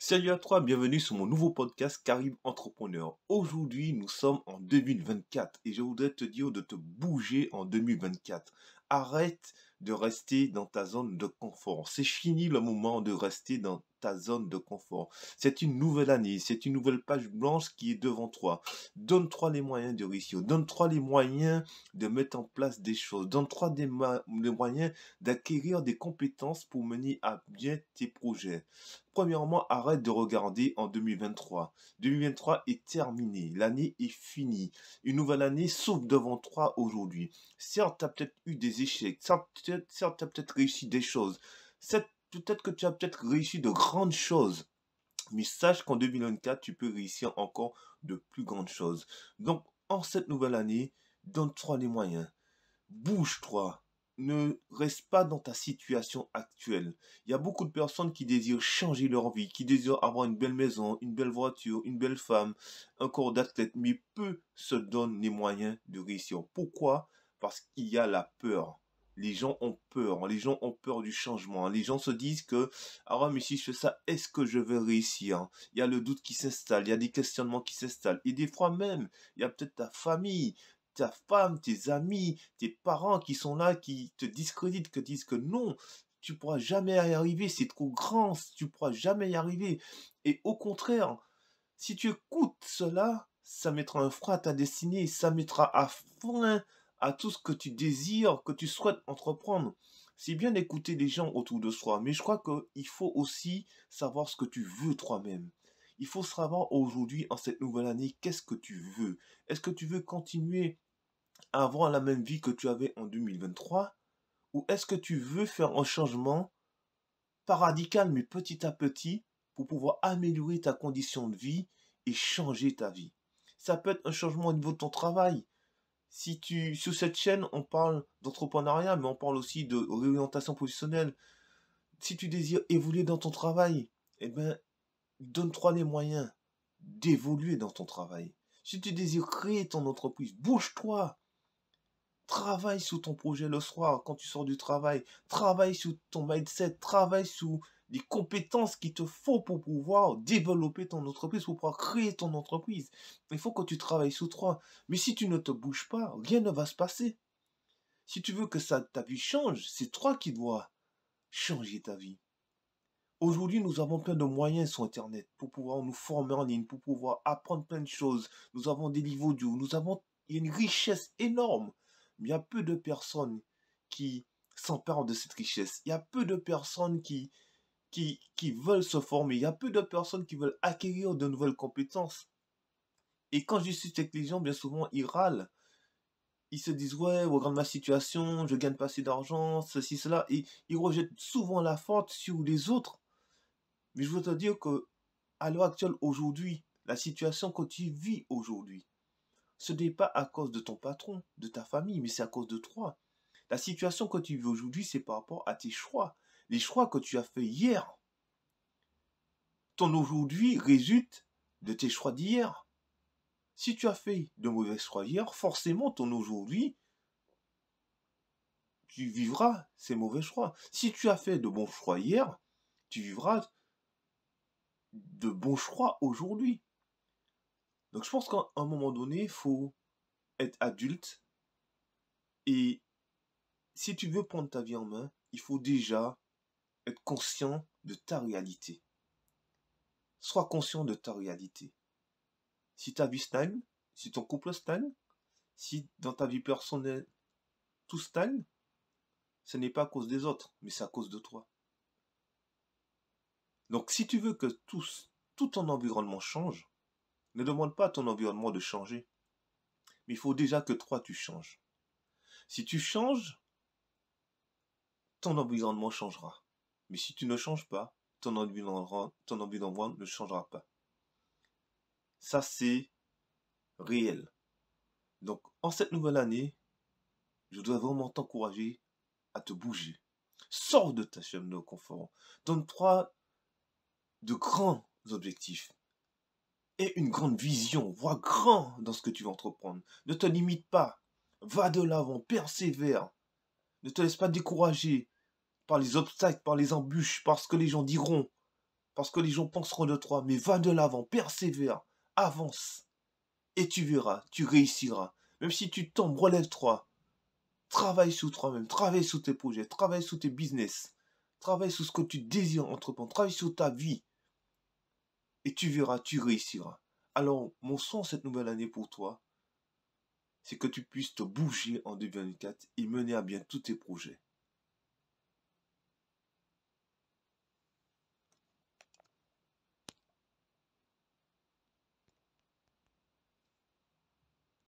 Salut à toi, bienvenue sur mon nouveau podcast Caribe Entrepreneur. Aujourd'hui, nous sommes en 2024 et je voudrais te dire de te bouger en 2024. Arrête de rester dans ta zone de confort. C'est fini le moment de rester dans ta zone de confort. C'est une nouvelle année, c'est une nouvelle page blanche qui est devant toi. Donne-toi les moyens de réussir, donne-toi les moyens de mettre en place des choses, donne-toi les moyens d'acquérir des compétences pour mener à bien tes projets. Premièrement, arrête de regarder en 2023. 2023 est terminé. L'année est finie. Une nouvelle année s'ouvre devant toi aujourd'hui. Certes, tu as peut-être eu des échecs. Certes, tu as peut-être réussi des choses. Peut-être que tu as peut-être réussi de grandes choses. Mais sache qu'en 2024, tu peux réussir encore de plus grandes choses. Donc, en cette nouvelle année, donne-toi les moyens. Bouge-toi. Ne reste pas dans ta situation actuelle. Il y a beaucoup de personnes qui désirent changer leur vie, qui désirent avoir une belle maison, une belle voiture, une belle femme, un corps d'athlète, mais peu se donnent les moyens de réussir. Pourquoi? Parce qu'il y a la peur. Les gens ont peur. Les gens ont peur du changement. Les gens se disent que, ah ouais, mais si je fais ça, est-ce que je vais réussir? Il y a le doute qui s'installe. Il y a des questionnements qui s'installent. Et des fois même, il y a peut-être ta famille, ta femme, tes amis, tes parents qui sont là, qui te discréditent, qui disent que non, tu pourras jamais y arriver, c'est trop grand, tu pourras jamais y arriver. Et au contraire, si tu écoutes cela, ça mettra un frein à ta destinée, ça mettra à frein à tout ce que tu désires, que tu souhaites entreprendre. C'est bien d'écouter les gens autour de soi, mais je crois qu'il faut aussi savoir ce que tu veux toi-même. Il faut savoir aujourd'hui, en cette nouvelle année, qu'est-ce que tu veux. Est-ce que tu veux continuer à avoir la même vie que tu avais en 2023? Ou est-ce que tu veux faire un changement, pas radical, mais petit à petit, pour pouvoir améliorer ta condition de vie et changer ta vie? Ça peut être un changement au niveau de ton travail. Sur cette chaîne, on parle d'entrepreneuriat, mais on parle aussi de réorientation professionnelle. Si tu désires évoluer dans ton travail, eh ben, donne-toi les moyens d'évoluer dans ton travail. Si tu désires créer ton entreprise, bouge-toi. Travaille sur ton projet le soir quand tu sors du travail. Travaille sur ton mindset. Travaille sur les compétences qu'il te faut pour pouvoir développer ton entreprise, pour pouvoir créer ton entreprise. Il faut que tu travailles sur toi. Mais si tu ne te bouges pas, rien ne va se passer. Si tu veux que ta vie change, c'est toi qui dois changer ta vie. Aujourd'hui, nous avons plein de moyens sur Internet pour pouvoir nous former en ligne, pour pouvoir apprendre plein de choses. Nous avons des livres audio, il y a une richesse énorme. Mais il y a peu de personnes qui s'emparent de cette richesse. Il y a peu de personnes qui veulent se former. Il y a peu de personnes qui veulent acquérir de nouvelles compétences. Et quand je discute avec les gens, bien souvent, ils râlent. Ils se disent, ouais, regarde ma situation, je gagne pas assez d'argent, ceci, cela. Et ils rejettent souvent la faute sur les autres. Mais je veux te dire que, à l'heure actuelle, aujourd'hui, la situation que tu vis aujourd'hui, ce n'est pas à cause de ton patron, de ta famille, mais c'est à cause de toi. La situation que tu vis aujourd'hui, c'est par rapport à tes choix. Les choix que tu as faits hier. Ton aujourd'hui résulte de tes choix d'hier. Si tu as fait de mauvais choix hier, forcément ton aujourd'hui, tu vivras ces mauvais choix. Si tu as fait de bons choix hier, tu vivras de bons choix aujourd'hui. Donc je pense qu'à un moment donné, il faut être adulte et si tu veux prendre ta vie en main, il faut déjà être conscient de ta réalité. Sois conscient de ta réalité. Si ta vie stagne, si ton couple stagne, si dans ta vie personnelle tout stagne, ce n'est pas à cause des autres, mais c'est à cause de toi. Donc si tu veux que tout ton environnement change, ne demande pas à ton environnement de changer, mais il faut déjà que toi tu changes. Si tu changes, ton environnement changera. Mais si tu ne changes pas, ton environnement ne changera pas. Ça, c'est réel. Donc, en cette nouvelle année, je dois vraiment t'encourager à te bouger. Sors de ta chaîne de confort. Donne-toi de grands objectifs et une grande vision. Vois grand dans ce que tu vas entreprendre. Ne te limite pas. Va de l'avant, persévère. Ne te laisse pas décourager par les obstacles, par les embûches, par ce que les gens diront. Parce que les gens penseront de toi, mais va de l'avant, persévère, avance. Et tu verras, tu réussiras. Même si tu tombes, relève-toi. Travaille sur toi-même, travaille sur tes projets, travaille sur tes business, travaille sur ce que tu désires entreprendre, travaille sur ta vie. Et tu verras, tu réussiras. Alors, mon son cette nouvelle année pour toi, c'est que tu puisses te bouger en 2024 et mener à bien tous tes projets.